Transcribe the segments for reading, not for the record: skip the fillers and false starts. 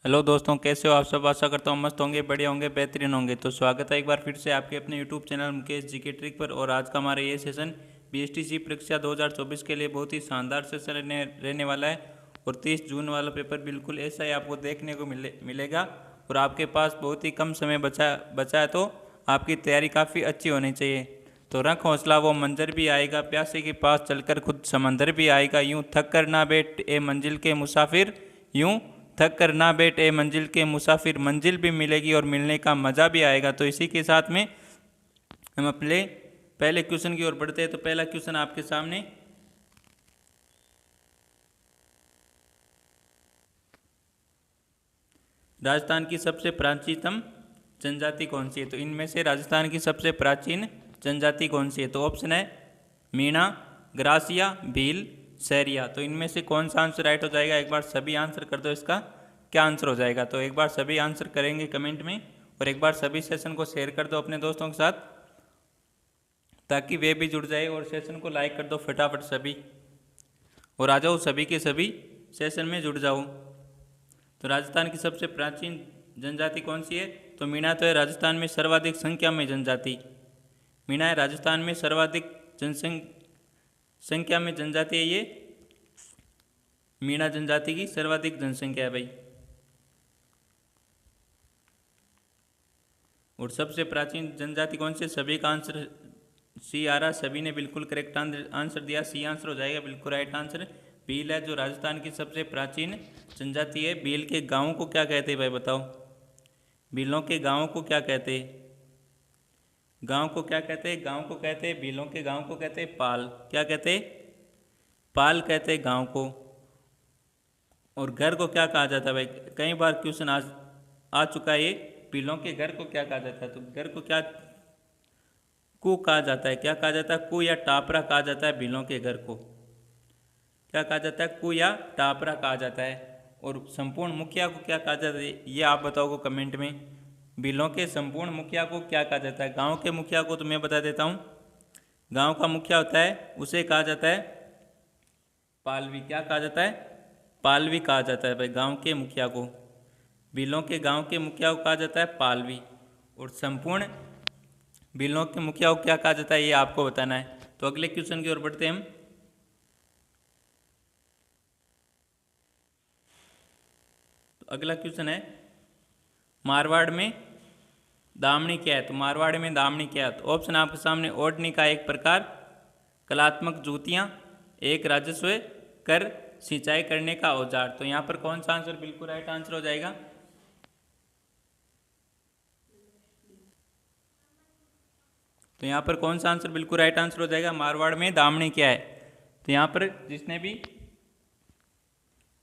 Hello दोस्तों, कैसे हो आप सब। आशा करता हूँ मस्त होंगे, बढ़िया होंगे, बेहतरीन होंगे। तो स्वागत है एक बार फिर से आपके अपने यूट्यूब चैनल मुकेश जी के ट्रिक पर। और आज का हमारा ये सेशन बीएसटीसी परीक्षा 2024 के लिए बहुत ही शानदार सेशन रहने वाला है। और 30 जून वाला पेपर बिल्कुल ऐसा ही आपको देखने को मिलेगा। और आपके पास बहुत ही कम समय बचा है, तो आपकी तैयारी काफ़ी अच्छी होनी चाहिए। तो रख हौसला, वो मंजर भी आएगा, प्यासे के पास चलकर खुद समंदर भी आएगा। यूं थक कर ना बैठ ए मंजिल के मुसाफिर, यूं थक कर ना बैठ ए मंजिल के मुसाफिर, मंजिल भी मिलेगी और मिलने का मज़ा भी आएगा। तो इसी के साथ में हम अपने पहले क्वेश्चन की ओर बढ़ते हैं। तो पहला क्वेश्चन आपके सामने, राजस्थान की सबसे प्राचीनतम जनजाति कौन सी है। तो इनमें से राजस्थान की सबसे प्राचीन जनजाति कौन सी है। तो ऑप्शन है मीणा, ग्रासिया, भील, सैरिया। तो इनमें से कौन सा आंसर राइट हो जाएगा, एक बार सभी आंसर कर दो। इसका क्या आंसर हो जाएगा। तो एक बार सभी आंसर करेंगे कमेंट में, और एक बार सभी सेशन को शेयर कर दो अपने दोस्तों के साथ, ताकि वे भी जुड़ जाए। और सेशन को लाइक कर दो फटाफट सभी, और आ जाओ सभी के सभी सेशन में जुड़ जाओ। तो राजस्थान की सबसे प्राचीन जनजाति कौन सी है। तो मीणा तो है राजस्थान में सर्वाधिक संख्या में जनजाति। मीणा है राजस्थान में सर्वाधिक संख्या में जनजाति है ये। मीणा जनजाति की सर्वाधिक जनसंख्या है भाई। और सबसे प्राचीन जनजाति कौन सी, सभी का आंसर सी आ रहा। सभी ने बिल्कुल करेक्ट आंसर दिया, सी आंसर हो जाएगा बिल्कुल राइट आंसर। भील है जो राजस्थान की सबसे प्राचीन जनजाति है। भील के गाँव को क्या कहते हैं भाई, बताओ। भीलों के गाँव को क्या कहते हैं। गांव को क्या कहते हैं, गांव को कहते हैं, भीलों के गांव को कहते हैं पाल। क्या कहते हैं, पाल कहते हैं गांव को। और घर को क्या कहा जाता है भाई, कई बार क्वेश्चन आ चुका है ये। भीलों के घर को क्या कहा जाता है। तो घर को क्या कु कहा जाता है। क्या कहा जाता है, कु या टापरा कहा जाता है। भीलों के घर को क्या कहा जाता है, कु या टापरा कहा जाता है। और संपूर्ण मुखिया को क्या कहा जाता है, ये आप बताओगे कमेंट में। भीलों के संपूर्ण मुखिया को क्या कहा जाता है। गांव के मुखिया को तो मैं बता देता हूँ, गांव का मुखिया होता है उसे कहा जाता है पालवी। क्या कहा जाता है, पालवी कहा जाता है भाई गांव के मुखिया को। भीलों के गांव के मुखिया को कहा जाता है पालवी। और संपूर्ण भीलों के मुखिया को क्या कहा जाता है, ये आपको बताना है। तो अगले क्वेश्चन की ओर बढ़ते हैं हम। तो अगला क्वेश्चन है, मारवाड़ में दामनी क्या है। तो मारवाड़ में दामनी क्या है। तो ऑप्शन आपके सामने, ओढ़नी का एक प्रकार, कलात्मक जूतियाँ, एक राजस्व कर, सिंचाई करने का औजार। तो यहाँ पर कौन सा आंसर बिल्कुल राइट आंसर हो जाएगा। तो यहाँ पर कौन सा आंसर बिल्कुल राइट आंसर हो जाएगा, मारवाड़ में दामनी क्या है। तो यहाँ पर जिसने भी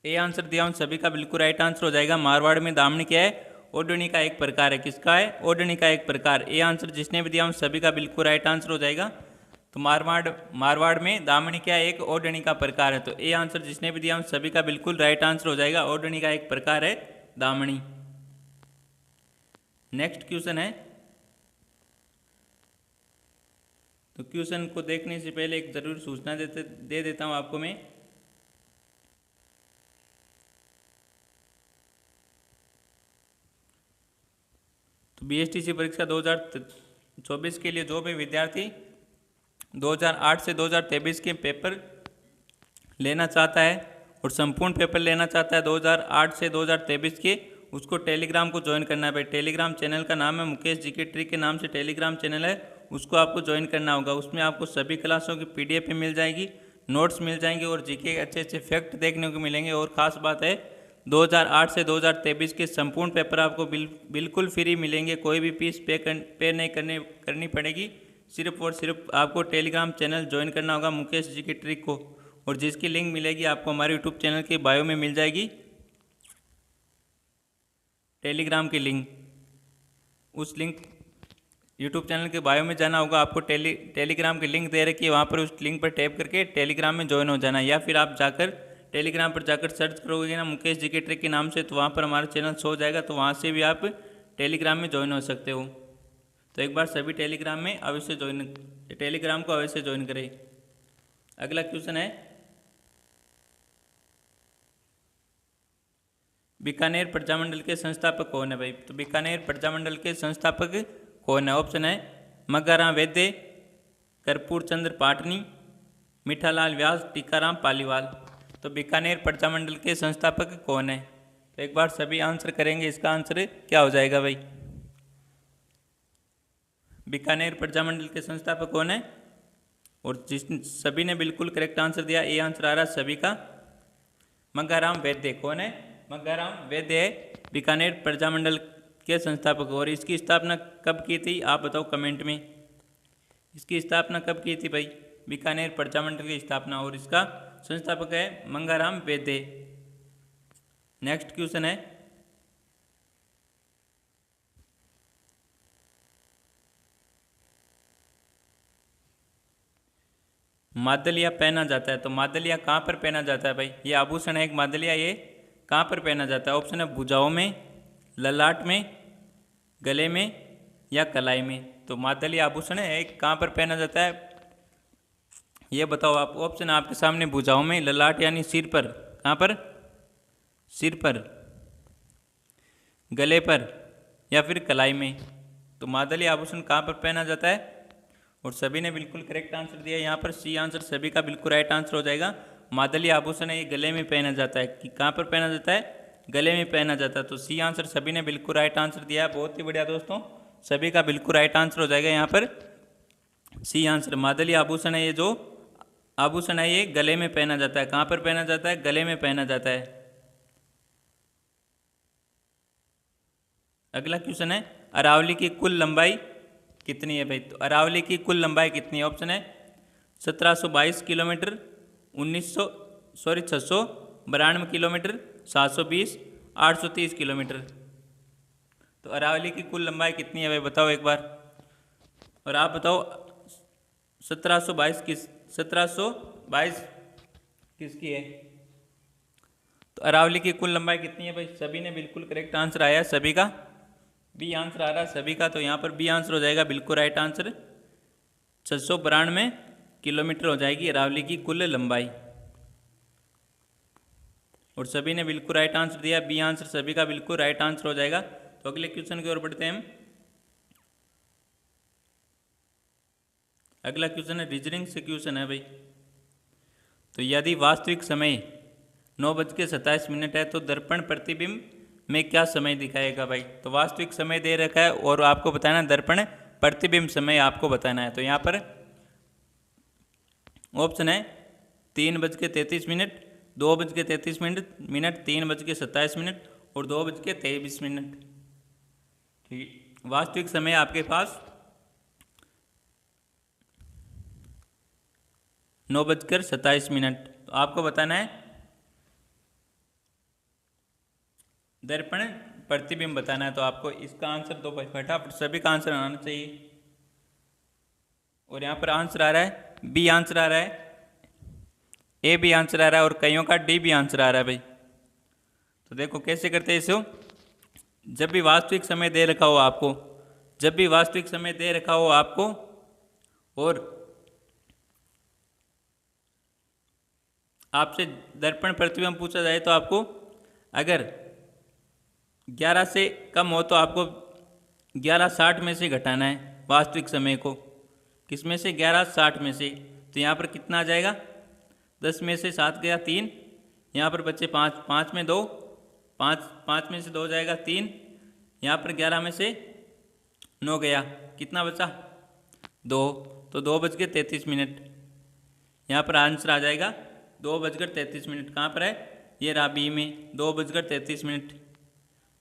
ए आंसर दिया उन सभी का बिल्कुल राइट आंसर हो जाएगा। मारवाड़ में दामनी क्या है, ओढ़नी का एक प्रकार है। किसका है, ओढ़नी का एक प्रकार। ए आंसर जिसने भी दिया उन सभी का बिल्कुल राइट आंसर हो जाएगा। तो मारवाड़ में दामनी क्या है, एक ओढ़नी का प्रकार है। तो ए आंसर जिसने भी दिया उन सभी का बिल्कुल राइट आंसर हो जाएगा। ओढ़नी का एक प्रकार है दामनी। नेक्स्ट क्वेश्चन है। तो क्वेश्चन को देखने से पहले एक जरूर सूचना दे देता हूं आपको मैं। तो बीएसटीसी परीक्षा 2024 के लिए जो भी विद्यार्थी 2008 से 2023 के पेपर लेना चाहता है और संपूर्ण पेपर लेना चाहता है 2008 से 2023 के, उसको टेलीग्राम को ज्वाइन करना है भाई। टेलीग्राम चैनल का नाम है मुकेश जी के ट्रिक के नाम से टेलीग्राम चैनल है, उसको आपको ज्वाइन करना होगा। उसमें आपको सभी क्लासों की पीडीएफ मिल जाएगी, नोट्स मिल जाएंगे, और जीके के अच्छे अच्छे फैक्ट देखने को मिलेंगे। और ख़ास बात है 2008 से 2023 के संपूर्ण पेपर आपको बिल्कुल फ्री मिलेंगे। कोई भी फीस पे नहीं करनी पड़ेगी। सिर्फ और सिर्फ आपको टेलीग्राम चैनल ज्वाइन करना होगा मुकेश जी की ट्रिक को। और जिसकी लिंक मिलेगी आपको हमारे यूट्यूब चैनल के बायो में मिल जाएगी, टेलीग्राम की लिंक। उस लिंक यूट्यूब चैनल के बायो में जाना होगा आपको। टेलीग्राम की लिंक दे रखी है, वहाँ पर उस लिंक पर टैप करके टेलीग्राम में ज्वाइन हो जाना। या फिर आप जाकर टेलीग्राम पर जाकर सर्च करोगे ना मुकेश जी के ट्रिक के नाम से, तो वहाँ पर हमारा चैनल शो हो जाएगा। तो वहाँ से भी आप टेलीग्राम में ज्वाइन हो सकते हो। तो एक बार सभी टेलीग्राम में अवश्य टेलीग्राम को अवश्य ज्वाइन करें। अगला क्वेश्चन है, बीकानेर प्रजामंडल के संस्थापक कौन है भाई? तो बीकानेर प्रजामंडल के संस्थापक कौन है? ऑप्शन है मग्गाराम वैद्य, कर्पूर चंद्र पाटनी, मीठालाल व्यास, टीकाराम पालीवाल। तो बीकानेर प्रजामंडल के संस्थापक कौन है? तो एक बार सभी आंसर करेंगे, इसका आंसर क्या हो जाएगा भाई? बीकानेर प्रजामंडल के संस्थापक कौन है? और जिस सभी ने बिल्कुल करेक्ट आंसर दिया, ये आंसर आ रहा सभी का मग्गाराम वैद्य। कौन है? मग्गाराम वैद्य है बीकानेर प्रजामंडल के संस्थापक। और इसकी स्थापना कब की थी आप बताओ कमेंट में, इसकी स्थापना कब की थी भाई? बीकानेर प्रजामंडल की स्थापना, और इसका संस्थापक है मग्गाराम वैद्य। नेक्स्ट क्वेश्चन है, मादलिया पहना जाता है, तो मादलिया कहाँ पर पहना जाता है भाई? ये आभूषण है एक मादलिया, ये कहाँ पर पहना जाता है? ऑप्शन है भुजाओं में, ललाट में, गले में या कलाई में। तो मादलिया आभूषण है एक कहाँ पर पहना जाता है ये बताओ आप। ऑप्शन आपके सामने, भुजाओं में, ललाट यानी सिर पर, कहाँ पर? सिर पर, गले पर या फिर कलाई में। तो मादलिया आभूषण कहाँ पर पहना जाता है? और सभी ने बिल्कुल करेक्ट आंसर दिया। यहाँ पर सी आंसर सभी का बिल्कुल राइट आंसर हो जाएगा। मादलिया आभूषण है ये गले में पहना जाता है। कि कहाँ पर पहना जाता है? गले में पहना जाता है। तो सी आंसर सभी ने बिल्कुल राइट आंसर दिया है। बहुत ही बढ़िया दोस्तों, सभी का बिल्कुल राइट आंसर हो जाएगा यहाँ पर सी आंसर। मादलिया आभूषण है ये जो आभूषण है ये गले में पहना जाता है। कहाँ पर पहना जाता है? गले में पहना जाता है। अगला क्वेश्चन है, अरावली की कुल लंबाई कितनी है भाई? तो अरावली की कुल लंबाई कितनी है? ऑप्शन है 1722 किलोमीटर, 692 किलोमीटर, 720, 830 किलोमीटर। तो अरावली की कुल लंबाई कितनी है भाई बताओ एक बार। और आप बताओ 1722 किसकी है? तो अरावली की कुल लंबाई कितनी है भाई? सभी ने बिल्कुल करेक्ट आंसर आया, सभी का बी आंसर आ रहा है सभी का। तो यहाँ पर बी आंसर हो जाएगा बिल्कुल राइट आंसर। 692 किलोमीटर हो जाएगी अरावली की कुल लंबाई। और सभी ने बिल्कुल राइट आंसर दिया, बी आंसर सभी का बिल्कुल राइट आंसर हो जाएगा। तो अगले क्वेश्चन की ओर बढ़ते हैं हम। अगला क्वेश्चन है रीजनिंग से क्वेश्चन है भाई। तो यदि वास्तविक समय 9:27 है तो दर्पण प्रतिबिंब में क्या समय दिखाएगा भाई? तो वास्तविक समय दे रखा है और आपको बताना दर्पण प्रतिबिंब समय आपको बताना है। तो यहाँ पर ऑप्शन है 3:33, 2:33, 3:27 और 2:23। ठीक, वास्तविक समय आपके पास 9:27। तो आपको बताना है दर्पण प्रतिबिंब बताना है। तो आपको इसका आंसर दो भाई, फटाफट सभी का आंसर आना चाहिए। और यहाँ पर आंसर आ रहा है बी आंसर आ रहा है, ए भी आंसर आ रहा है और कईयों का डी भी आंसर आ रहा है भाई। तो देखो कैसे करते हैं इसको। जब भी वास्तविक समय दे रखा हो आपको, जब भी वास्तविक समय दे रखा हो आपको और आपसे दर्पण प्रतिबिंब पूछा जाए तो आपको अगर 11 से कम हो तो आपको 11:60 में से घटाना है वास्तविक समय को। किस में से? 11:60 में से। तो यहाँ पर कितना आ जाएगा? 10 में से 7 गया 3, यहाँ पर बच्चे 5, 5 में 2, 5 में से 2 जाएगा 3, यहाँ पर 11 में से 9 गया, कितना बचा? 2। तो 2:33। यहाँ पर आंसर आ जाएगा 2:33। कहाँ पर है? ये रहा बी में 2:33।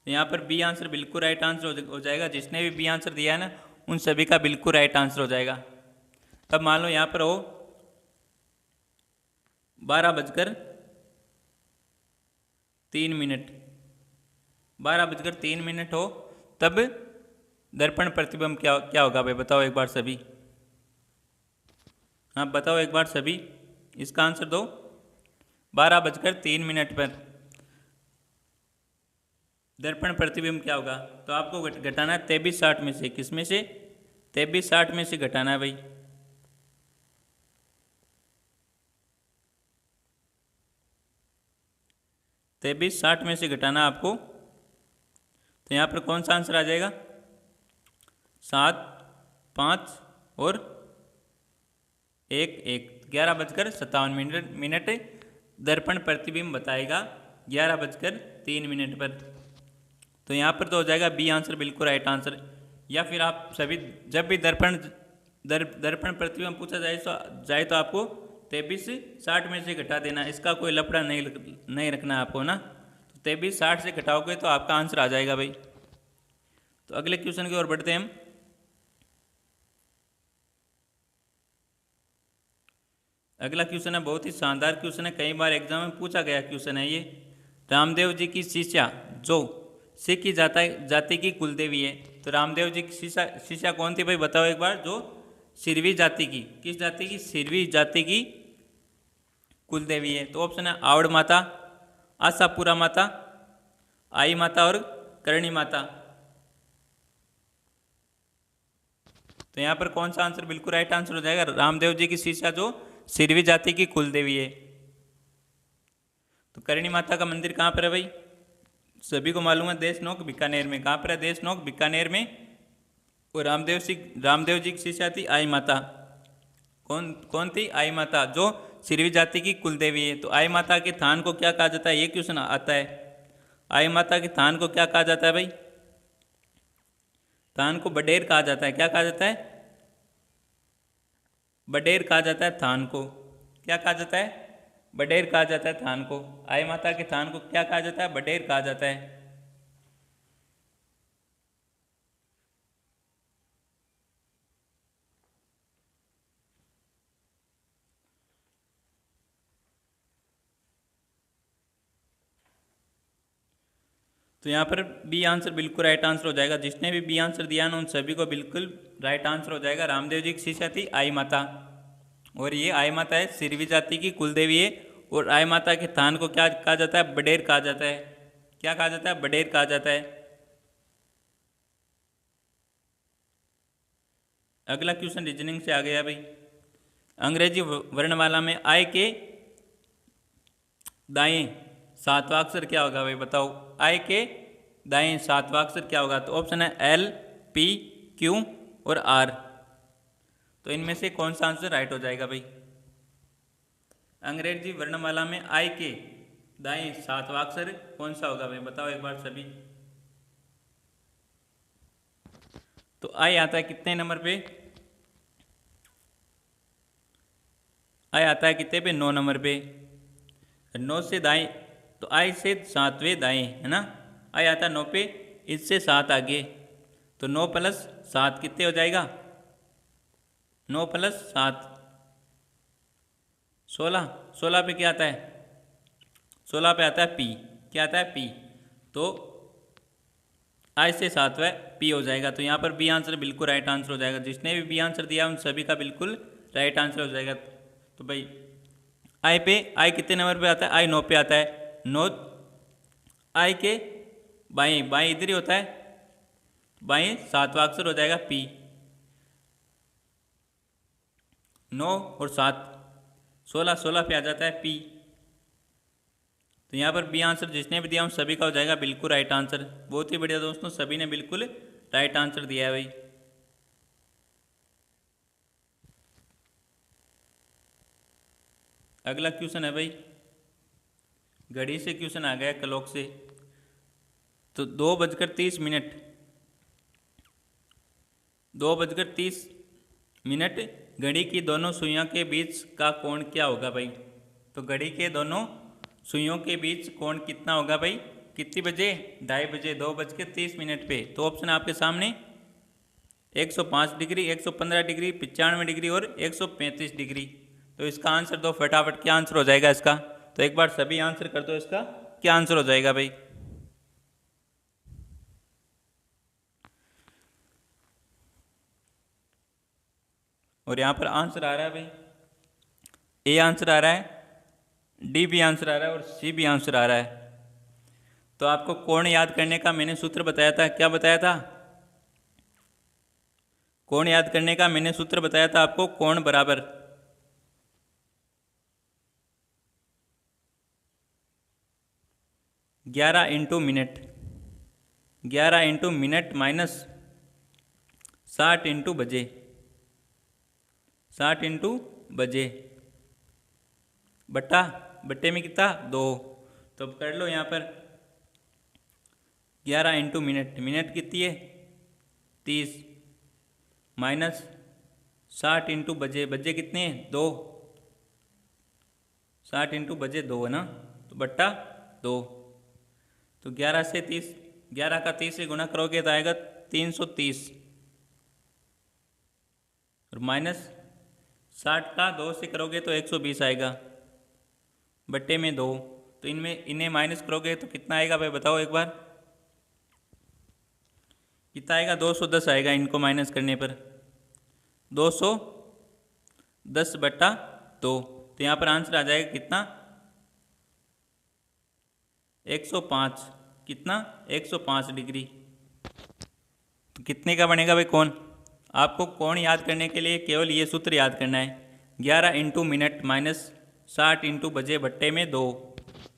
तो यहाँ पर बी आंसर बिल्कुल राइट आंसर हो जाएगा। जिसने भी बी आंसर दिया है ना उन सभी का बिल्कुल राइट आंसर हो जाएगा। अब मान लो यहाँ पर हो 12:03, 12:03 हो, तब दर्पण प्रतिबिंब क्या होगा भाई बताओ एक बार सभी। हाँ बताओ एक बार सभी, इसका आंसर दो। 12:03 पर दर्पण प्रतिबिंब क्या होगा? तो आपको घटाना है 23:60 में से। किस में से? 23:60 में से घटाना है भाई। तेईस 60 में से घटाना आपको तो यहाँ पर कौन सा आंसर आ जाएगा? 7, 5 और 1, 11:57 दर्पण प्रतिबिंब बताएगा 11:03 पर। तो यहाँ पर तो हो जाएगा बी आंसर बिल्कुल राइट आंसर। या फिर आप सभी जब भी दर्पण प्रतिबिंब पूछा जाए तो आपको 2360 में से घटा देना, इसका कोई लफड़ा नहीं रखना है आपको ना। तो 2360 से घटाओगे तो आपका आंसर आ जाएगा भाई। तो अगले क्वेश्चन की ओर बढ़ते हैं हम। अगला क्वेश्चन है बहुत ही शानदार क्वेश्चन है, कई बार एग्जाम में पूछा गया क्वेश्चन है ये। रामदेव जी की शिष्या जो सिख की जाति की कुलदेवी है, तो रामदेव जी की शिष्या कौन थी भाई बताओ एक बार? जो सिरवी जाति की, किस जाति की? सिरवी जाति की कुलदेवी है। तो ऑप्शन है आवड़ माता, आशापुरा माता, आई माता और करणी माता। तो यहाँ पर कौन सा आंसर बिल्कुल राइट आंसर हो जाएगा? रामदेव जी की शिष्या जो सिरवी जाति की कुलदेवी है। तो करणी माता का मंदिर कहाँ पर है भाई? सभी को मालूम है, देशनोक बीकानेर में। कहाँ पर है? देशनोक बीकानेर में। और रामदेव जी की शिष्या थी आई माता। कौन थी? आई माता, जो सिरवी जाति की कुलदेवी है। तो आई माता के थान को क्या कहा जाता है? ये क्वेश्चन आता है। आई माता के थान को क्या कहा जाता है भाई? थान को बडेर कहा जाता है। क्या कहा जाता है? बडेर कहा जाता है थान को। क्या कहा जाता है? बडेर कहा जाता है थान को। आई माता के थान को क्या कहा जाता है? बडेर कहा जाता है। तो यहाँ पर बी आंसर बिल्कुल राइट आंसर हो जाएगा। जिसने भी बी आंसर दिया ना उन सभी को बिल्कुल राइट आंसर हो जाएगा। रामदेव जी की शिष्या थी आई माता, और ये आई माता है सिरवी जाति की कुलदेवी है। और आई माता के थान को क्या कहा जाता है? बडेर कहा जाता है। क्या कहा जाता है? बडेर कहा जाता है। अगला क्वेश्चन रीजनिंग से आ गया भाई। अंग्रेजी वर्णमाला में आई के दाएं सातवां अक्षर क्या होगा भाई बताओ? आई के दाएं सातवां अक्षर क्या होगा? तो ऑप्शन है एल, पी, क्यू और आर। तो इनमें से कौन सा आंसर राइट हो जाएगा भाई? अंग्रेजी वर्णमाला में आई के दाएं सातवां अक्षर कौन सा होगा भाई बताओ एक बार सभी। तो आई आता है कितने नंबर पे? आई आता है कितने पे? 9 नंबर पे। 9 से दाएं, तो आई से 7वें दाएं है ना। आई आता है 9 पे, इससे 7 आगे, तो 9 + 7 कितने हो जाएगा? 9 + 7 16। 16 पे क्या आता है? 16 पे आता है पी। क्या आता है? पी। तो आई से 7वां पी हो जाएगा। तो यहाँ पर बी आंसर बिल्कुल राइट आंसर हो जाएगा। जिसने भी बी आंसर दिया उन सभी का बिल्कुल राइट आंसर हो जाएगा। तो भाई आई कितने नंबर पे आता है? आई 9 पे आता है। 9 आई के बाएं इधर ही होता है, बाएं 7वां अक्षर हो जाएगा पी। 9 और 7 16 पे आ जाता है पी। तो यहाँ पर बी आंसर जिसने भी दिया उन सभी का हो जाएगा बिल्कुल राइट आंसर। बहुत ही बढ़िया दोस्तों, सभी ने बिल्कुल राइट आंसर दिया है भाई। अगला क्वेश्चन है भाई, घड़ी से क्वेश्चन आ गया, क्लॉक से। तो 2:30 घड़ी की दोनों सुइयों के बीच का कोण क्या होगा भाई? तो घड़ी के दोनों सुइयों के बीच कोण कितना होगा भाई? कितने बजे? 2:30 बजे, 2:30 पे। तो ऑप्शन आपके सामने 105 डिग्री, 115 डिग्री, 95 डिग्री और 135 डिग्री। तो इसका आंसर दो फटाफट, क्या आंसर हो जाएगा इसका? तो एक बार सभी आंसर कर दो, इसका क्या आंसर हो जाएगा भाई? और यहाँ पर आंसर आ रहा है भाई, ए आंसर आ रहा है, डी भी आंसर आ रहा है और सी भी आंसर आ रहा है। तो आपको कोण याद करने का मैंने सूत्र बताया था, क्या बताया था? कोण याद करने का मैंने सूत्र बताया था आपको, कोण बराबर 11 × minute. 11 into minute minus 60 into बजे, 60 इंटू बजे बट्टा बट्टे में कितना 2। तो अब कर लो यहाँ पर 11 इंटू मिनट, मिनट कितनी है 30 माइनस 60 इंटू बजे, बजे कितने हैं 2, 60 इंटू बजे 2 है ना, तो बट्टा 2। तो 11 से 30, 11 का 30 से गुना करोगे तो आएगा 330 और माइनस 60 का 2 से करोगे तो 120 आएगा बट्टे में 2। तो इनमें इन्हें माइनस करोगे तो कितना आएगा भाई बताओ एक बार, कितना आएगा 210 आएगा इनको माइनस करने पर, 210 बट्टा 2। तो यहाँ पर आंसर आ जाएगा कितना 105, कितना 105 डिग्री। तो कितने का बनेगा भाई कोण, आपको कोण याद करने के लिए केवल ये सूत्र याद करना है, 11 इंटू मिनट माइनस 60 इंटू बजे बट्टे में 2।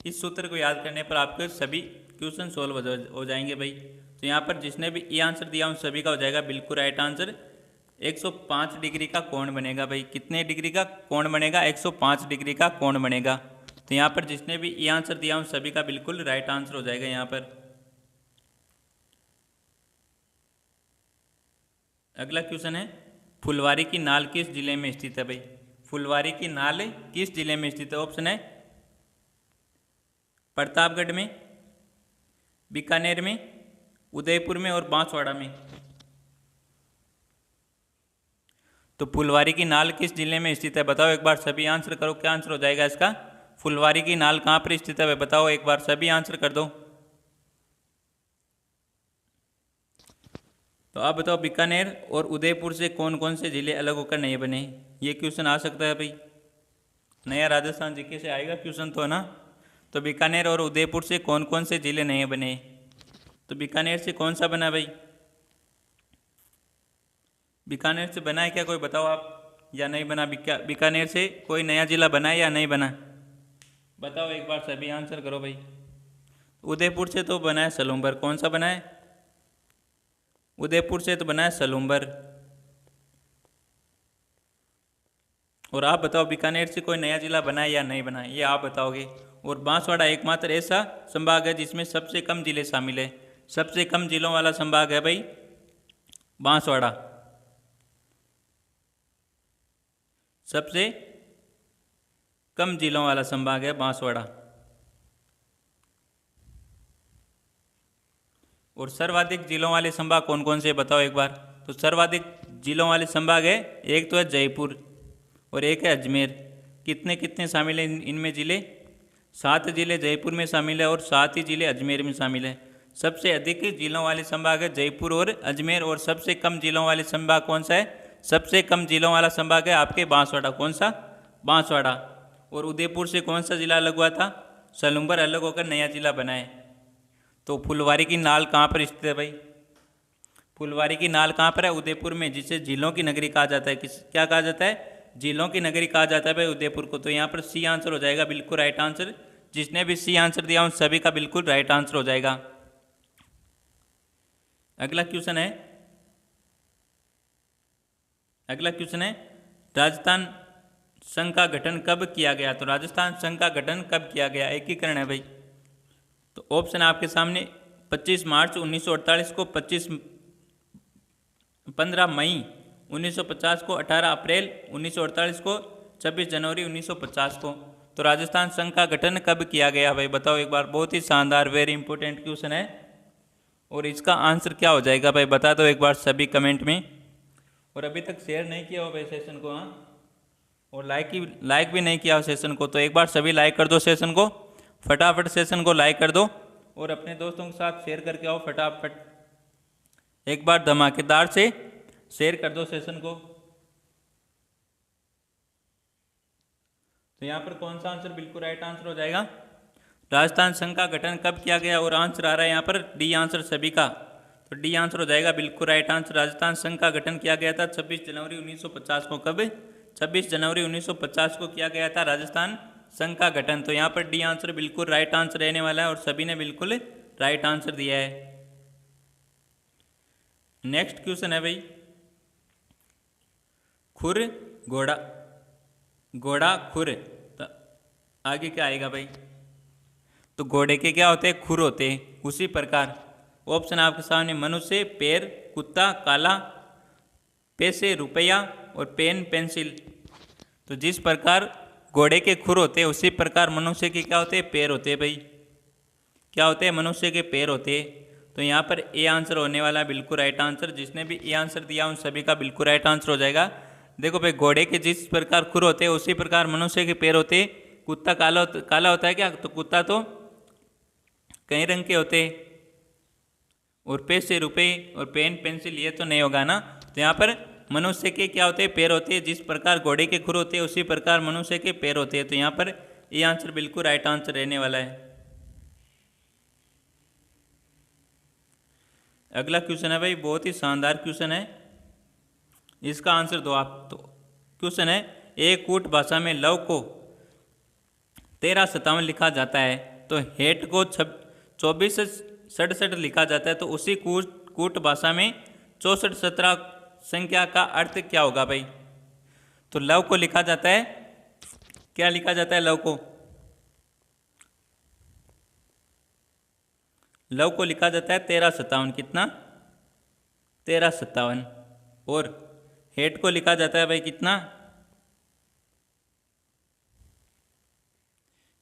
इस सूत्र को याद करने पर आपके सभी क्वेश्चन सोल्व हो जाएंगे भाई। तो यहाँ पर जिसने भी ये आंसर दिया उन सभी का हो जाएगा बिल्कुल राइट आंसर। 105 डिग्री का कोण बनेगा भाई, कितने डिग्री का कोण बनेगा 105 डिग्री का कोण बनेगा। तो यहाँ पर जिसने भी ये आंसर दिया उन सभी का बिल्कुल राइट आंसर हो जाएगा। यहाँ पर अगला क्वेश्चन है, फुलवारी की नाल किस जिले में स्थित है भाई, फुलवारी की नाल किस जिले में स्थित है। ऑप्शन है प्रतापगढ़ में, बीकानेर में, उदयपुर में और बांसवाड़ा में। तो फुलवारी की नाल किस जिले में स्थित है बताओ एक बार, सभी आंसर करो, क्या आंसर हो जाएगा इसका, फुलवारी की नाल कहाँ पर स्थित है बताओ एक बार, सभी आंसर कर दो। तो आप बताओ बीकानेर और उदयपुर से कौन कौन से जिले अलग होकर नहीं बने। ये क्वेश्चन आ सकता है भाई, नया राजस्थान जीके से आएगा क्वेश्चन तो है ना। तो बीकानेर और उदयपुर से कौन कौन से जिले नहीं बने। तो बीकानेर से कौन सा बना भाई, बीकानेर से बना है क्या कोई बताओ आप, या नहीं बना। बीकानेर से कोई नया जिला बना है या नहीं बना, बताओ एक बार, सभी आंसर करो भाई। उदयपुर से तो बना है सलूम्बर, कौन सा बना है, उदयपुर से तो बना है सलूम्बर। और आप बताओ बीकानेर से कोई नया जिला बना है या नहीं बना, ये आप बताओगे। और बांसवाड़ा एकमात्र ऐसा संभाग है जिसमें सबसे कम जिले शामिल है, सबसे कम जिलों वाला संभाग है भाई बांसवाड़ा, सबसे कम जिलों वाला संभाग है बांसवाड़ा। और सर्वाधिक जिलों वाले संभाग कौन कौन से बताओ एक बार। तो सर्वाधिक जिलों वाले संभाग है, एक तो है जयपुर और एक है अजमेर। कितने कितने शामिल हैं इनमें जिले, 7 जिले जयपुर में शामिल है और 7 ही जिले अजमेर में शामिल है। सबसे अधिक जिलों वाले संभाग है जयपुर और अजमेर। और सबसे कम जिलों वाले संभाग कौन सा है, सबसे कम जिलों वाला संभाग है आपके बांसवाड़ा, कौन सा, बांसवाड़ा। और उदयपुर से कौन सा जिला अलग हुआ था, सलूम्बर अलग होकर नया जिला बना है। तो फुलवारी की नाल कहाँ पर स्थित है भाई, फुलवारी की नाल कहाँ पर है, उदयपुर में, जिसे जिलों की नगरी कहा जाता है। क्या कहा जाता है, जिलों की नगरी कहा जाता है भाई उदयपुर को। तो यहाँ पर सी आंसर हो जाएगा बिल्कुल राइट आंसर। जिसने भी सी आंसर दिया उन सभी का बिल्कुल राइट आंसर हो जाएगा। अगला क्वेश्चन है, अगला क्वेश्चन है, राजस्थान संघ का गठन कब किया गया। तो राजस्थान संघ का गठन कब किया गया, एकीकरण है भाई। तो ऑप्शन आपके सामने 25 मार्च 1948 को, 15 मई 1950 को, 18 अप्रैल 1948 को, 26 जनवरी 1950 को। तो राजस्थान संघ का गठन कब किया गया भाई बताओ एक बार। बहुत ही शानदार, वेरी इंपॉर्टेंट क्वेश्चन है। और इसका आंसर क्या हो जाएगा भाई बता दो एक बार सभी कमेंट में। और अभी तक शेयर नहीं किया हो भाई सेशन को, हाँ, और लाइक भी नहीं किया हो सेशन को, तो एक बार सभी लाइक कर दो सेशन को, फटाफट सेशन को लाइक कर दो और अपने दोस्तों के साथ शेयर करके आओ फटाफट। एक बार धमाकेदार से शेयर कर दो सेशन को। तो यहाँ पर कौन सा आंसर बिल्कुल राइट आंसर हो जाएगा, राजस्थान संघ का गठन कब किया गया। और आंसर आ रहा है यहाँ पर डी आंसर सभी का। तो डी आंसर हो जाएगा बिल्कुल राइट आंसर। राजस्थान संघ का गठन किया गया था 26 जनवरी 1950 को। कब, 26 जनवरी 1950 को किया गया था राजस्थान संघ का गठन। तो यहाँ पर डी आंसर बिल्कुल राइट आंसर रहने वाला है और सभी ने बिल्कुल राइट आंसर दिया है। नेक्स्ट क्वेश्चन है भाई, खुर घोड़ा, घोड़ा खुर, तो आगे क्या आएगा भाई? तो घोड़े के क्या होते हैं? खुर होते हैं। उसी प्रकार ऑप्शन आपके सामने, मनुष्य, पैर, कुत्ता, काला, पैसे, रुपया, और पेन, पेंसिल। तो जिस प्रकार घोड़े के खुर होते हैं उसी प्रकार मनुष्य के क्या होते हैं? पैर होते हैं भाई। क्या होते हैं? मनुष्य के पैर होते हैं। तो यहाँ पर ए आंसर होने वाला बिल्कुल राइट आंसर। जिसने भी ए आंसर दिया उन सभी का बिल्कुल राइट आंसर हो जाएगा। देखो भाई, घोड़े के जिस प्रकार खुर होते हैं उसी प्रकार मनुष्य के पैर होते हैं। कुत्ता काला होता है क्या? तो कुत्ता तो कई रंग के होते हैं। और पैसे, रुपए, और पेन, पेंसिल, ये तो नहीं होगा ना। तो यहाँ पर मनुष्य के क्या होते हैं? पैर होते हैं। जिस प्रकार घोड़े के खुर होते हैं उसी प्रकार मनुष्य के पैर होते हैं। तो यहाँ पर ये आंसर बिल्कुल राइट आंसर रहने वाला है। अगला क्वेश्चन है भाई, बहुत ही शानदार क्वेश्चन है, इसका आंसर दो आप। तो क्वेश्चन है, एक कूट भाषा में लव को 1357 लिखा जाता है, तो हेट को 2467 लिखा जाता है, तो उसी कूट भाषा में 6417 संख्या का अर्थ क्या होगा भाई? तो लव को लिखा जाता है, क्या लिखा जाता है? लव को लिखा जाता है 1357। कितना? 1357। और हेट को लिखा जाता है भाई कितना?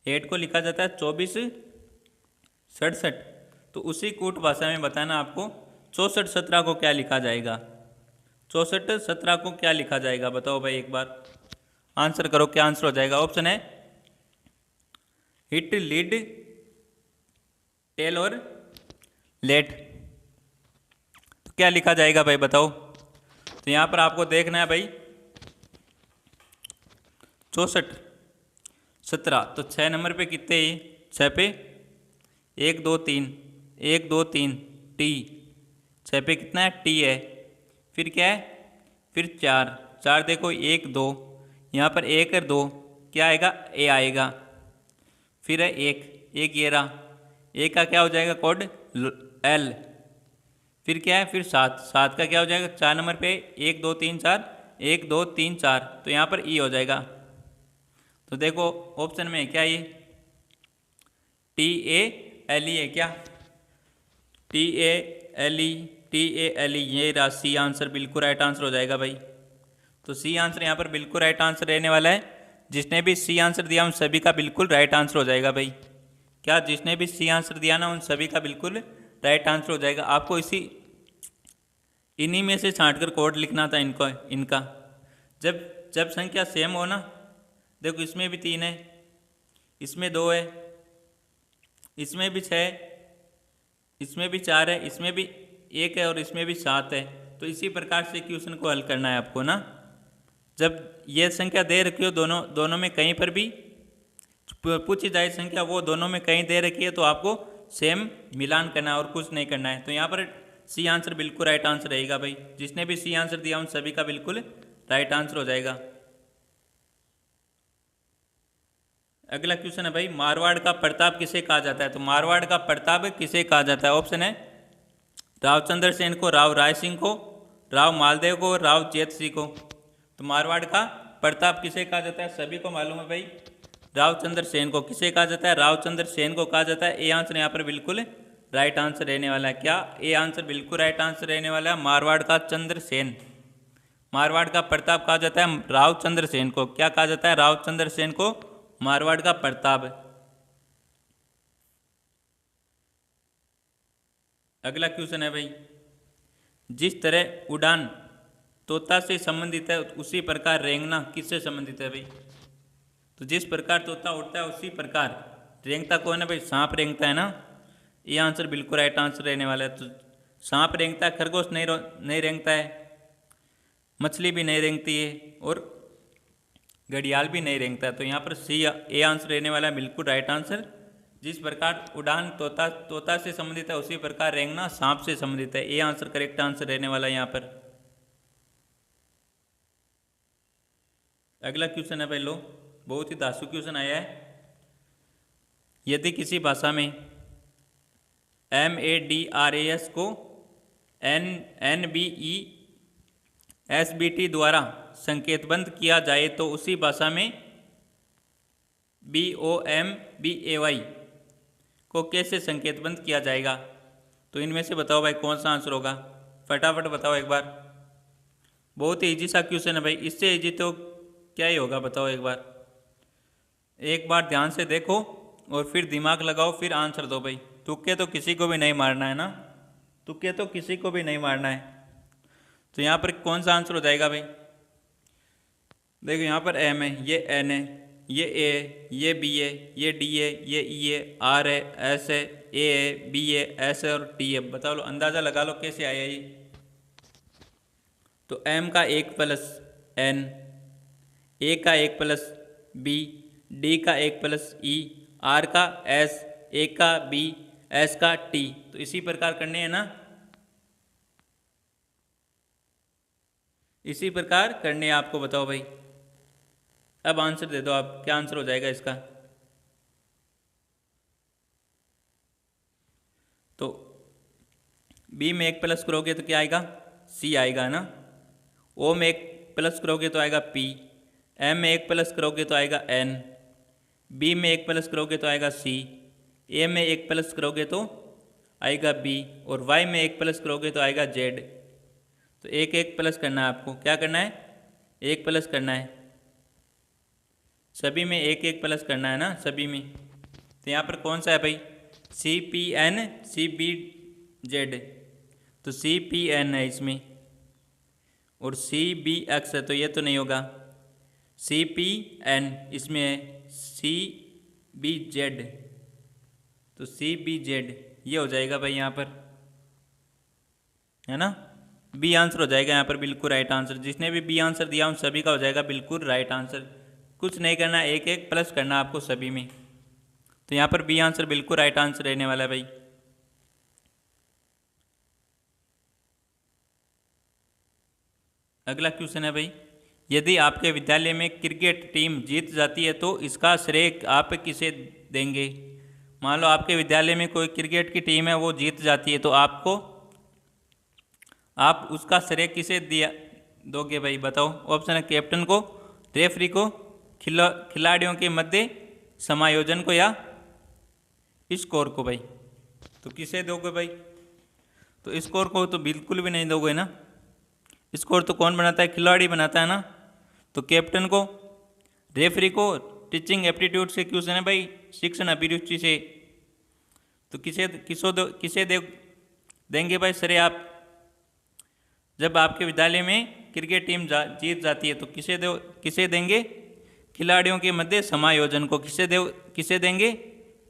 हेट को लिखा जाता है 2467। तो उसी कूट भाषा में बताना आपको 6417 को क्या लिखा जाएगा? 6417 को क्या लिखा जाएगा? बताओ भाई, एक बार आंसर करो, क्या आंसर हो जाएगा? ऑप्शन है हिट, लीड, टेल और लेट। तो क्या लिखा जाएगा भाई, बताओ। तो यहाँ पर आपको देखना है भाई 6417। तो 6 नंबर पे कितने ही? 6 पे 1 2 3, 1 2 3 टी। 6 पे कितना है? टी है। फिर क्या है? फिर 4 देखो 1 2, यहाँ पर 1 और 2 क्या आएगा? ए आएगा। फिर है 1 ये रहा, ए का क्या हो जाएगा? Code L. फिर क्या है? फिर 7 का क्या हो जाएगा? 4 नंबर पे 1 2 3 4, 1 2 3 4, तो यहाँ पर ई हो जाएगा। तो देखो ऑप्शन में क्या ये TALE है क्या? TALE ये राशि आंसर बिल्कुल राइट आंसर हो जाएगा भाई। तो सी आंसर यहाँ पर बिल्कुल राइट आंसर रहने वाला है। जिसने भी सी आंसर दिया उन सभी का बिल्कुल राइट आंसर हो जाएगा भाई। क्या? जिसने भी सी आंसर दिया ना उन सभी का बिल्कुल राइट आंसर हो जाएगा। आपको इन्हीं में से छांटकर कोड लिखना था इनका। जब संख्या सेम हो ना, देखो इसमें भी 3 है, इसमें 2 है, इसमें भी 6 है, इसमें भी 4 है, इसमें भी 1 है और इसमें भी 7 है। तो इसी प्रकार से क्वेश्चन को हल करना है आपको ना। जब ये संख्या दे रखी हो दोनों में कहीं पर भी पूछी जाए संख्या, वो दोनों में कहीं दे रखी है, तो आपको सेम मिलान करना है और कुछ नहीं करना है। तो यहाँ पर सी आंसर बिल्कुल राइट आंसर रहेगा भाई। जिसने भी सी आंसर दिया उन सभी का बिल्कुल राइट आंसर हो जाएगा। अगला क्वेश्चन है भाई, मारवाड़ का प्रताप किसे कहा जाता है? तो मारवाड़ का प्रताप किसे कहा जाता है? ऑप्शन है रावचंद्र सेन को, राव राय सिंह को, राव मालदेव को, राव चेत सिंह को। तो मारवाड़ का प्रताप किसे कहा जाता है? सभी को मालूम है भाई, रावचंद्र सेन को। किसे कहा जाता है? रावचंद्र सेन को कहा जाता है। ए आंसर यहाँ पर बिल्कुल राइट आंसर रहने वाला है। क्या? ए आंसर बिल्कुल राइट आंसर रहने वाला है। मारवाड़ का चंद्रसेन, मारवाड़ का प्रताप कहा जाता है रावचंद्र सेन को। क्या कहा जाता है? रावचंद्र सेन को मारवाड़ का प्रताप। अगला क्वेश्चन है भाई, जिस तरह उड़ान तोता से संबंधित है उसी प्रकार रेंगना किससे संबंधित है भाई? तो जिस प्रकार तोता उड़ता है उसी प्रकार रेंगता कौन है भाई? सांप रेंगता है ना। ये आंसर बिल्कुल राइट आंसर रहने वाला है। तो सांप रेंगता है, खरगोश नहीं रेंगता है, मछली भी नहीं रेंगती है और घड़ियाल भी नहीं रेंगता है। तो यहाँ पर सी ए आंसर रहने वाला है बिल्कुल राइट आंसर। जिस प्रकार उड़ान तोता से संबंधित है उसी प्रकार रेंगना सांप से संबंधित है। ए आंसर करेक्ट आंसर रहने वाला है यहाँ पर। अगला क्वेश्चन है भाई, लो बहुत ही दासु क्वेश्चन आया है। यदि किसी भाषा में MADRAS को NBESBT द्वारा संकेतबद्ध किया जाए तो उसी भाषा में BOMBAY को कैसे संकेतबद्ध किया जाएगा? तो इनमें से बताओ भाई कौन सा आंसर होगा, फटाफट बताओ एक बार। बहुत ही ईजी सा क्वेश्चन है भाई, इससे ईजी तो क्या ही होगा, बताओ एक बार। एक बार ध्यान से देखो और फिर दिमाग लगाओ, फिर आंसर दो भाई। तुक्के तो किसी को भी नहीं मारना है ना, तुक्के तो किसी को भी नहीं मारना है। तो यहाँ पर कौन सा आंसर हो जाएगा भाई? देखो यहाँ पर M है, ये N है, ये A है, ये B है, ये D है, ये E है, R है, S है, A है, B है, S है और T है। बताओ लो, अंदाज़ा लगा लो कैसे आया ये। तो M का 1 प्लस N, A का 1 प्लस B, D का 1 प्लस E, R का S, A का B, S का T। तो इसी प्रकार करने हैं ना, इसी प्रकार करने हैं आपको। बताओ भाई, अब आंसर दे दो आप, क्या आंसर हो जाएगा इसका? तो B में 1 प्लस करोगे तो क्या आएगा? C आएगा ना। O में 1 प्लस करोगे तो आएगा P, M में 1 प्लस करोगे तो आएगा N, B में 1 प्लस करोगे तो आएगा C, A में 1 प्लस करोगे तो आएगा B और Y में 1 प्लस करोगे तो आएगा Z। तो एक एक प्लस करना है आपको, क्या करना है? 1 प्लस करना है, सभी में 1 1 प्लस करना है ना, सभी में। तो यहाँ पर कौन सा है भाई? CPN CBZ। तो CPN है इसमें और CBX है, तो ये तो नहीं होगा। CPN इसमें है, CBZ, तो CBZ ये हो जाएगा भाई यहाँ पर, है ना। बी आंसर हो जाएगा यहाँ पर बिल्कुल राइट आंसर। जिसने भी बी आंसर दिया उन सभी का हो जाएगा बिल्कुल राइट आंसर। कुछ नहीं करना, एक एक प्लस करना आपको सभी में। तो यहाँ पर बी आंसर बिल्कुल राइट आंसर रहने वाला है भाई। अगला क्वेश्चन है भाई, यदि आपके विद्यालय में क्रिकेट टीम जीत जाती है तो इसका श्रेय आप किसे देंगे? मान लो आपके विद्यालय में कोई क्रिकेट की टीम है, वो जीत जाती है, तो आप उसका श्रेय किसे दिया दोगे भाई? बताओ। ऑप्शन है कैप्टन को, रेफरी को, खिलाड़ियों के मध्य समायोजन को या स्कोर को भाई। तो किसे दोगे भाई? तो स्कोर को तो बिल्कुल भी नहीं दोगे ना, स्कोर तो कौन बनाता है? खिलाड़ी बनाता है ना। तो कैप्टन को, रेफरी को, टीचिंग एप्टीट्यूड से क्वेश्चन है भाई, शिक्षण अभिरुचि से। तो किसे देंगे भाई श्रेय आप? जब आपके विद्यालय में क्रिकेट टीम जीत जाती है तो किसे देंगे? खिलाड़ियों के मध्य समायोजन को। किसे देंगे?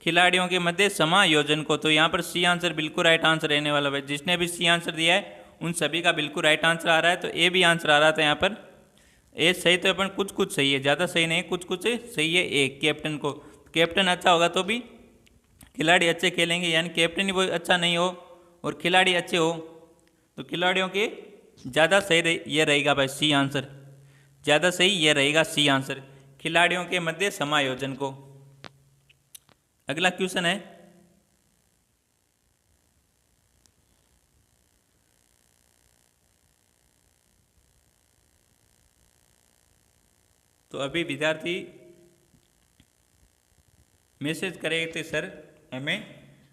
खिलाड़ियों के मध्य समायोजन को। तो यहाँ पर सी आंसर बिल्कुल राइट आंसर रहने वाला भाई। जिसने भी सी आंसर दिया है उन सभी का बिल्कुल राइट आंसर आ रहा है। तो ए भी आंसर आ रहा था यहाँ पर। ए सही तो अपन कुछ सही है, ज़्यादा सही नहीं, कुछ सही है। ए कैप्टन को, कैप्टन अच्छा होगा तो भी खिलाड़ी अच्छे खेलेंगे, यानी कैप्टन ही वो अच्छा नहीं हो और खिलाड़ी अच्छे हो तो खिलाड़ियों के ज़्यादा सही ये रहेगा भाई सी आंसर। ज़्यादा सही ये रहेगा सी आंसर, खिलाड़ियों के मध्य समायोजन को। अगला क्वेश्चन है, तो अभी विद्यार्थी मैसेज करे थे सर हमें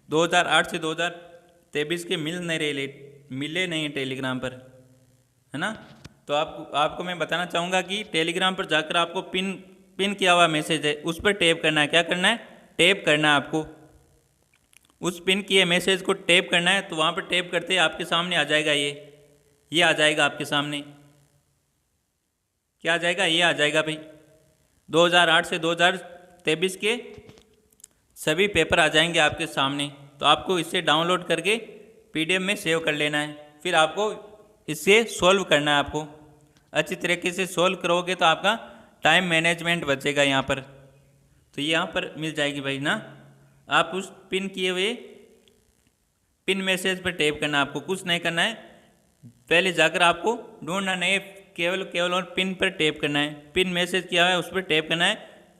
2008 से 2023 के मिले नहीं टेलीग्राम पर, है ना। तो आपको मैं बताना चाहूँगा कि टेलीग्राम पर जाकर आपको पिन किया हुआ मैसेज है, उस पर टैप करना है। क्या करना है? टैप करना है आपको। उस पिन किए मैसेज को टैप करना है। तो वहाँ पर टैप करते ही आपके सामने आ जाएगा ये आ जाएगा आपके सामने। क्या आ जाएगा? ये आ जाएगा भाई। 2008 से 2023 के सभी पेपर आ जाएंगे आपके सामने। तो आपको इसे डाउनलोड करके PDF में सेव कर लेना है। फिर आपको इसे सॉल्व करना है। आपको अच्छी तरीके से सॉल्व करोगे तो आपका टाइम मैनेजमेंट बचेगा यहाँ पर। तो यहाँ पर मिल जाएगी भाई ना। आप उस पिन किए हुए पिन मैसेज पर टैप करना, आपको कुछ नहीं करना है। पहले जाकर आपको ढूंढना नहीं, केवल और पिन पर टैप करना है। पिन मैसेज किया हुआ है उस पर टैप करना है।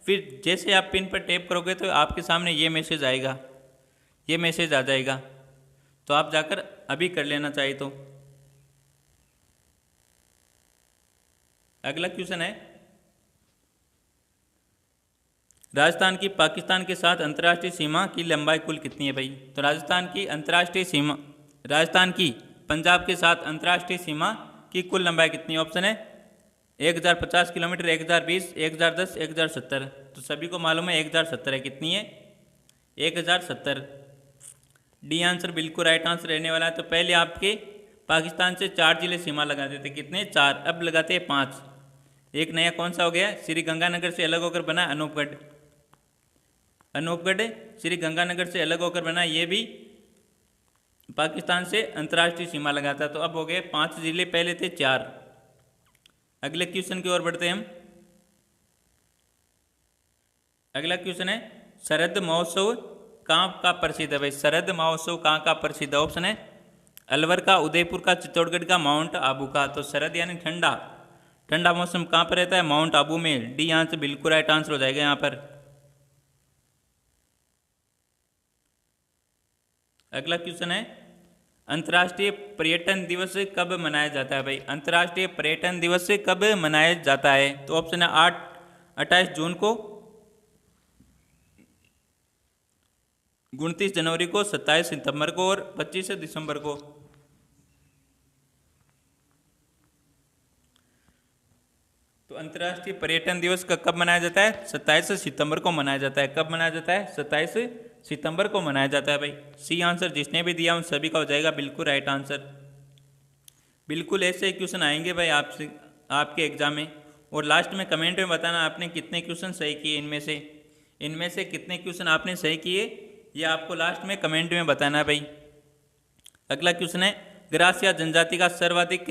फिर जैसे आप पिन पर टैप करोगे तो आपके सामने ये मैसेज आएगा, ये मैसेज आ जाएगा। तो आप जाकर अभी कर लेना चाहिए। तो अगला क्वेश्चन है, राजस्थान की पाकिस्तान के साथ अंतर्राष्ट्रीय सीमा की लंबाई कुल कितनी है भाई? तो राजस्थान की अंतर्राष्ट्रीय सीमा, राजस्थान की पंजाब के साथ अंतर्राष्ट्रीय सीमा की कुल लंबाई कितनी है? ऑप्शन है 1050 किलोमीटर, 1020, 1010, 1070। तो सभी को मालूम है 1070 है। कितनी है? 1070। डी आंसर बिल्कुल राइट आंसर रहने वाला है। तो पहले आपके पाकिस्तान से 4 जिले सीमा लगाते थे, कितने? 4, अब लगाते हैं 5। एक नया कौन सा हो गया? श्री गंगानगर से अलग होकर बना अनूपगढ़। अनूपगढ़ श्री गंगानगर से अलग होकर बना, ये भी पाकिस्तान से अंतर्राष्ट्रीय सीमा लगाता। तो अब हो गए 5 जिले, पहले थे 4। अगले क्वेश्चन की ओर बढ़ते हैं हम। अगला क्वेश्चन है, शरद महोत्सव कहाँ का प्रसिद्ध है भाई? शरद महोत्सव कहाँ का प्रसिद्ध है? ऑप्शन है अलवर का, उदयपुर का, चित्तौड़गढ़ का, माउंट आबू का। तो शरद यानी ठंडा, ठंडा मौसम कहाँ पर रहता है? माउंट आबू में। डी आंसर बिल्कुल राइट आंसर हो जाएगा यहाँ पर। अगला क्वेश्चन है, अंतर्राष्ट्रीय पर्यटन दिवस कब मनाया जाता है भाई? अंतर्राष्ट्रीय पर्यटन दिवस कब मनाया जाता है? तो ऑप्शन है 28 जून को, 29 जनवरी को, 27 सितंबर को और 25 दिसंबर को। तो अंतर्राष्ट्रीय पर्यटन दिवस का कब मनाया जाता है? 27 सितंबर को मनाया जाता है। कब मनाया जाता है? 27 सितंबर को मनाया जाता है भाई। सी आंसर जिसने भी दिया उन सभी का हो जाएगा बिल्कुल राइट आंसर। बिल्कुल ऐसे क्वेश्चन आएंगे भाई आपसे, आपके एग्जाम में। और लास्ट में कमेंट में बताना आपने कितने क्वेश्चन सही किए, इनमें से कितने क्वेश्चन आपने सही किए, ये आपको लास्ट में कमेंट में बताना है भाई। अगला क्वेश्चन है, ग्रासिया जनजाति का सर्वाधिक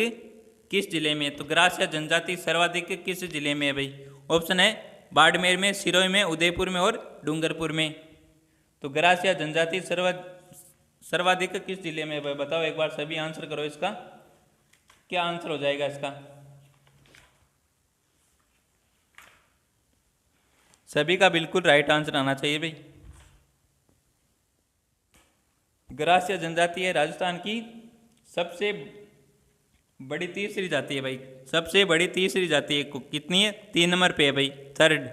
किस जिले में? तो ग्रासिया जनजाति सर्वाधिक किस जिले में है भाई? ऑप्शन है बाड़मेर में, सिरोही में, उदयपुर में और डूंगरपुर में। तो ग्रासिया जनजाति सर्वाधिक किस जिले में है भाई? बताओ एक बार, सभी आंसर करो इसका, क्या आंसर हो जाएगा इसका? सभी का बिल्कुल राइट आंसर आना चाहिए भाई। ग्रासिया जनजाति है राजस्थान की सबसे बड़ी तीसरी जाति है भाई, सबसे बड़ी तीसरी जाति है। कितनी है? 3 नंबर पे है भाई, 3rd।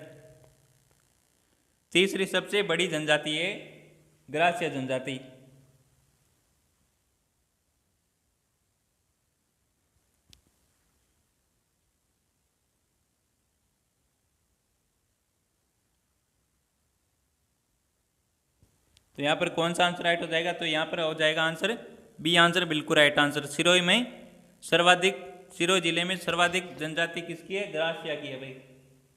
तीसरी सबसे बड़ी जनजाति है ग्रासिया जनजाति। तो यहाँ पर कौन सा आंसर राइट हो जाएगा? तो यहाँ पर हो जाएगा आंसर बी आंसर बिल्कुल राइट आंसर। सिरोही में सर्वाधिक, सिरोही जिले में सर्वाधिक जनजाति किसकी है? ग्रासिया की है भाई।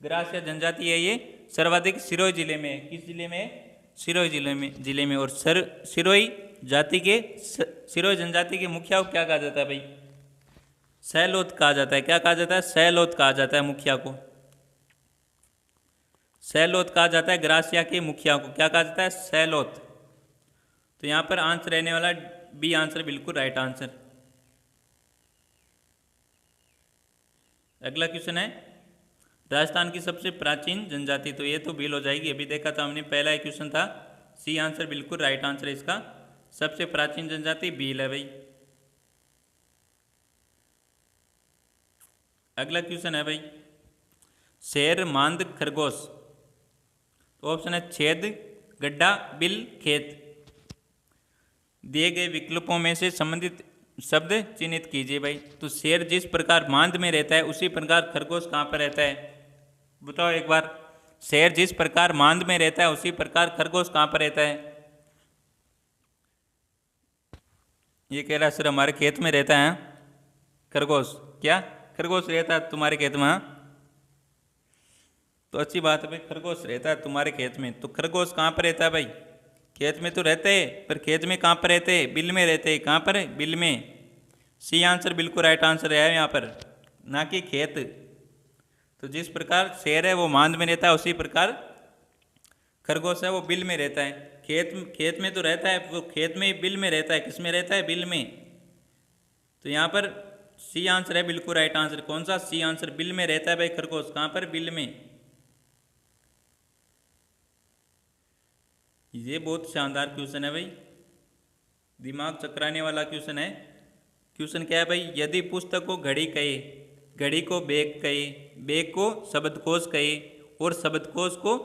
ग्रासिया जनजाति है ये सर्वाधिक सिरोही जिले में है। किस जिले में है? सिरोही जिले में। और सिरोही जाति के, सिरोही जनजाति के मुखिया को क्या कहा जाता है भाई? सैलोत कहा जाता है। क्या कहा जाता है? सैलोत कहा जाता है मुखिया को। सैलोत कहा जाता है ग्रासिया के मुखिया को। क्या कहा जाता है? सैलोत। तो यहाँ पर आंसर रहने वाला बी आंसर बिल्कुल राइट आंसर। अगला क्वेश्चन है, राजस्थान की सबसे प्राचीन जनजाति। तो ये तो भील हो जाएगी, अभी देखा था हमने, पहला ही क्वेश्चन था। सी आंसर बिल्कुल राइट आंसर है इसका। सबसे प्राचीन जनजाति भील है भाई। अगला क्वेश्चन है भाई, शेर, मांद, खरगोश। तो ऑप्शन है छेद, गड्ढा, बिल, खेत। दिए गए विकल्पों में से संबंधित शब्द चिन्हित कीजिए भाई। तो शेर जिस प्रकार मांद में रहता है उसी प्रकार खरगोश कहाँ पर रहता है? बताओ एक बार, शेर जिस प्रकार मांद में रहता है उसी प्रकार खरगोश कहाँ पर रहता है? ये कह रहा है सर हमारे खेत में रहता है खरगोश। क्या खरगोश रहता है तुम्हारे खेत में? हाँ, तो अच्छी बात है भाई, खरगोश रहता है तुम्हारे खेत में। तो खरगोश कहाँ पर रहता है भाई? खेत में तो रहते हैं, पर खेत में कहाँ पर रहते हैं? बिल में रहते हैं। कहाँ पर? बिल में। सी आंसर बिल्कुल राइट आंसर है यहाँ पर, ना कि खेत। तो जिस प्रकार शेर है वो मांद में रहता है उसी प्रकार खरगोश है वो बिल में रहता है। खेत में तो रहता है, वो खेत में ही बिल में रहता है। किस में रहता है? बिल में। तो यहाँ पर सी आंसर है बिल्कुल राइट आंसर। कौन सा? सी आंसर, बिल में रहता है भाई खरगोश। कहाँ पर? बिल में। ये बहुत शानदार क्वेश्चन है भाई। दिमाग चकराने वाला क्वेश्चन है। क्वेश्चन क्या है भाई, यदि पुस्तक को घड़ी कहे, घड़ी को बैग कहे, बैग को शब्दकोश कहे और शब्दकोश को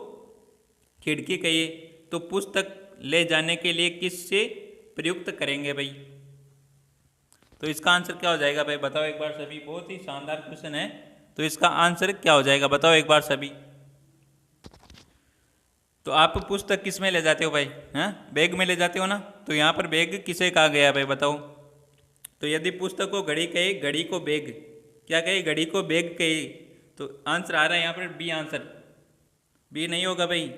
खिड़की कहे, तो पुस्तक ले जाने के लिए किससे प्रयुक्त करेंगे भाई? तो इसका आंसर क्या हो जाएगा भाई, बताओ एक बार सभी। बहुत ही शानदार क्वेश्चन है, तो इसका आंसर क्या हो जाएगा बताओ एक बार सभी। तो आप पुस्तक किस में ले जाते हो भाई? हैं, बैग में ले जाते हो ना। तो यहाँ पर बैग किसे कहा गया भाई बताओ। तो यदि पुस्तक को घड़ी कहे, घड़ी को बैग क्या कहे, घड़ी को बैग कहे, तो आंसर आ रहा है यहाँ पर बी आंसर। बी नहीं होगा भाई।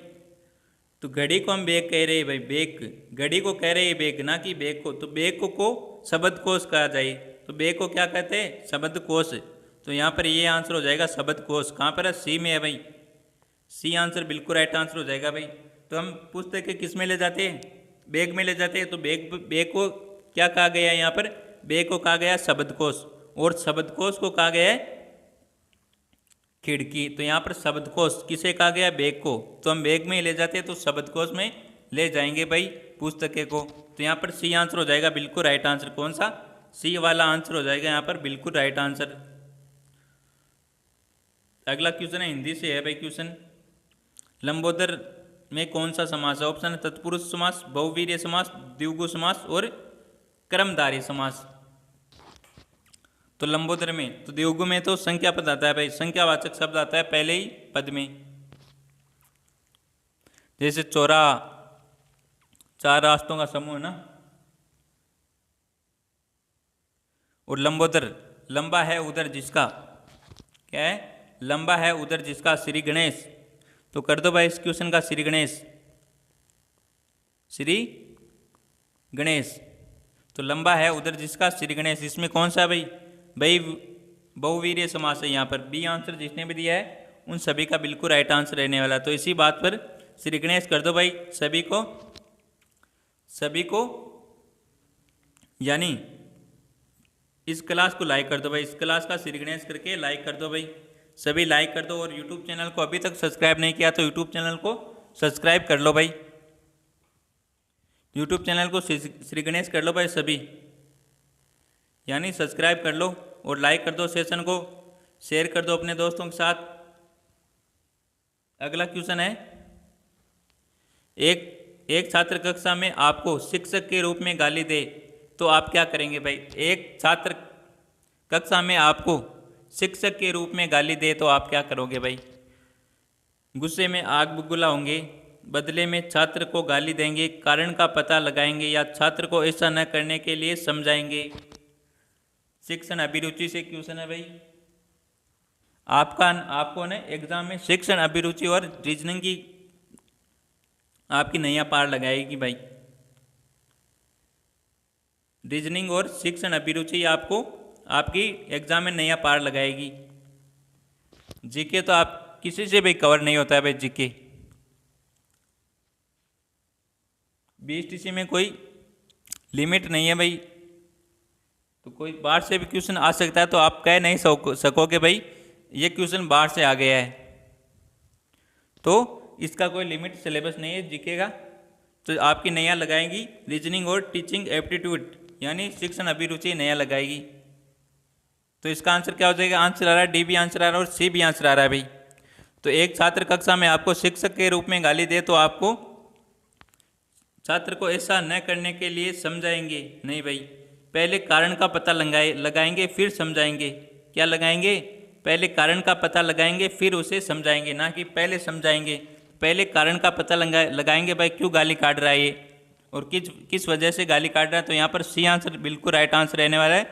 तो घड़ी को हम बैग कह रहे हैं भाई, बैग, घड़ी को कह रहे हैं बैग, ना कि बैग को। तो बैग को शब्दकोश कहा जाए, तो बैग को क्या कहते हैं, शब्दकोश। तो यहाँ पर ये आंसर हो जाएगा शब्दकोश। कहाँ पर है, सी में है भाई। सी आंसर बिल्कुल राइट आंसर हो जाएगा भाई। तो हम पुस्तक के किस में ले जाते हैं, बैग में ले जाते हैं। तो बैग को क्या कहा गया है यहाँ पर, बैग को कहा गया शब्दकोश, और शब्दकोश को कहा गया है खिड़की। तो यहाँ पर शब्दकोश किसे कहा गया, बैग को। तो हम बैग में ही ले जाते हैं, तो शब्दकोश में ले जाएंगे भाई पुस्तकें को। तो यहाँ पर सी आंसर हो जाएगा बिल्कुल राइट आंसर। कौन सा, सी वाला आंसर हो जाएगा यहाँ पर बिल्कुल राइट आंसर। अगला क्वेश्चन है, हिंदी से है भाई क्वेश्चन। लंबोदर में कौन सा समास है? ऑप्शन है तत्पुरुष समास, बहुवीर्य समास, द्विगु समास और कर्मधारय समास। तो लंबोदर में, तो द्विगु में तो संख्या पद आता है भाई, संख्यावाचक शब्द आता है पहले ही पद में, जैसे चौराहा, चार रास्तों का समूह है ना। और लंबोदर, लंबा है उधर जिसका, क्या है, लंबा है उधर जिसका श्री गणेश। तो कर दो भाई इस क्वेश्चन का श्री गणेश, श्री गणेश। तो लंबा है उधर जिसका श्री गणेश, इसमें कौन सा भाई, भाई बहुवीर्य समास है यहाँ पर। बी आंसर जिसने भी दिया है उन सभी का बिल्कुल राइट आंसर रहने वाला। तो इसी बात पर श्री गणेश कर दो भाई सभी को, सभी को, यानी इस क्लास को लाइक कर दो भाई, इस क्लास का श्री गणेश करके लाइक कर दो भाई, सभी लाइक कर दो। और यूट्यूब चैनल को अभी तक सब्सक्राइब नहीं किया तो यूट्यूब चैनल को सब्सक्राइब कर लो भाई, यूट्यूब चैनल को श्री गणेश कर लो भाई सभी, यानी सब्सक्राइब कर लो और लाइक कर दो, सेशन को शेयर कर दो अपने दोस्तों के साथ। अगला क्वेश्चन है, एक छात्र कक्षा में आपको शिक्षक के रूप में गाली दे तो आप क्या करेंगे भाई? एक छात्र कक्षा में आपको शिक्षक के रूप में गाली दे तो आप क्या करोगे भाई? गुस्से में आग बबूला होंगे, बदले में छात्र को गाली देंगे, कारण का पता लगाएंगे, या छात्र को ऐसा न करने के लिए समझाएंगे। शिक्षण अभिरुचि से क्वेश्चन है भाई आपको ना एग्जाम में शिक्षण अभिरुचि और रीजनिंग की आपकी नैया पार लगाएगी भाई। रीजनिंग और शिक्षण अभिरुचि आपको आपकी एग्जाम में नैया पार लगाएगी। जीके तो आप किसी से भी कवर नहीं होता है भाई, जीके बीएसटीसी में कोई लिमिट नहीं है भाई। तो कोई बाहर से भी क्वेश्चन आ सकता है, तो आप कह नहीं सकोगे भाई ये क्वेश्चन बाहर से आ गया है, तो इसका कोई लिमिट सिलेबस नहीं है जीके का। तो आपकी नया लगाएंगी रीजनिंग और टीचिंग एप्टीट्यूड, यानी शिक्षण अभिरुचि नया लगाएगी। तो इसका आंसर क्या हो जाएगा? आंसर आ रहा है डी भी आंसर आ रहा है और सी भी आंसर आ रहा है भाई। तो एक छात्र कक्षा में आपको शिक्षक के रूप में गाली दे तो आपको छात्र को ऐसा न करने के लिए समझाएंगे नहीं भाई, पहले कारण का पता लगाएंगे फिर समझाएंगे। क्या लगाएंगे? पहले कारण का पता लगाएंगे फिर उसे समझाएंगे, ना कि पहले समझाएंगे। पहले कारण का पता लगाएंगे भाई, क्यों गाली काट रहा है ये और किस वजह से गाली काट रहा है। तो यहाँ पर सी आंसर बिल्कुल राइट आंसर रहने वाला है,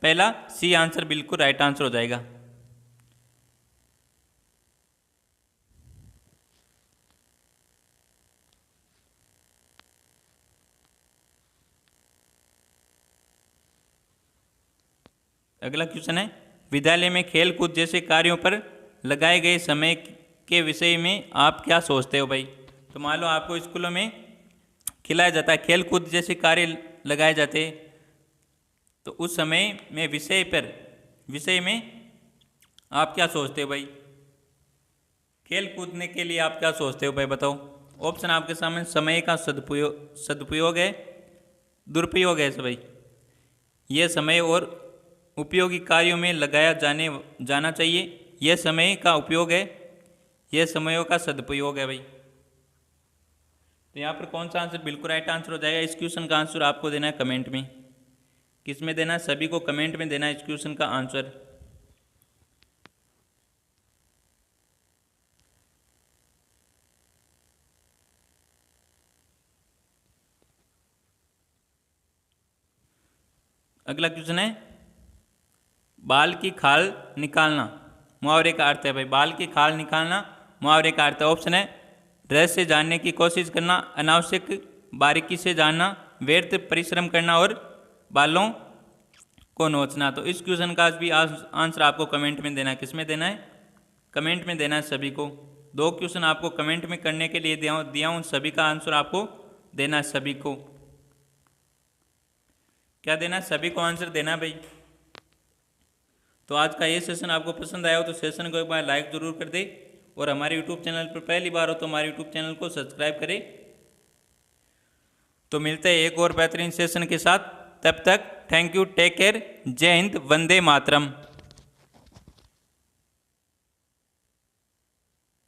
पहला सी आंसर बिल्कुल राइट आंसर हो जाएगा। अगला क्वेश्चन है, विद्यालय में खेल कूद जैसे कार्यों पर लगाए गए समय के विषय में आप क्या सोचते हो भाई? तो मान लो आपको स्कूलों में खिलाया जाता है, खेल कूद जैसे कार्य लगाए जाते, तो उस समय में विषय में आप क्या सोचते हो भाई? खेल कूदने के लिए आप क्या सोचते हो भाई बताओ? ऑप्शन आपके सामने, समय का सदुपयोग है, दुरुपयोग है भाई। यह समय और उपयोगी कार्यों में लगाया जाना चाहिए। यह समय का उपयोग है, यह समयों का सदुपयोग है भाई। तो यहाँ पर कौन सा आंसर बिल्कुल राइट आंसर हो जाएगा? इस क्वेश्चन का आंसर आपको देना है कमेंट में। किस में देना है? सभी को कमेंट में देना है इस क्वेश्चन का आंसर। अगला क्वेश्चन है, बाल की खाल निकालना मुहावरे का अर्थ है भाई। बाल की खाल निकालना मुहावरे का अर्थ है। ऑप्शन है, रहस्य जानने की कोशिश करना, अनावश्यक बारीकी से जानना, व्यर्थ परिश्रम करना और बालों को नोचना। तो इस क्वेश्चन का भी आंसर आपको कमेंट में देना है। किस में देना है? कमेंट में देना है सभी को। 2 क्वेश्चन आपको कमेंट में करने के लिए दिया हूँ, सभी का आंसर आपको देना है। सभी को क्या देना है? सभी को आंसर देना है भाई। तो आज का ये सेशन आपको पसंद आया हो तो सेशन को एक बार लाइक जरूर कर दे, और हमारे यूट्यूब चैनल पर पहली बार हो तो हमारे यूट्यूब चैनल को सब्सक्राइब करें। तो मिलते हैं एक और बेहतरीन सेशन के साथ। तब तक थैंक यू, टेक केयर, जय हिंद, वंदे मातरम।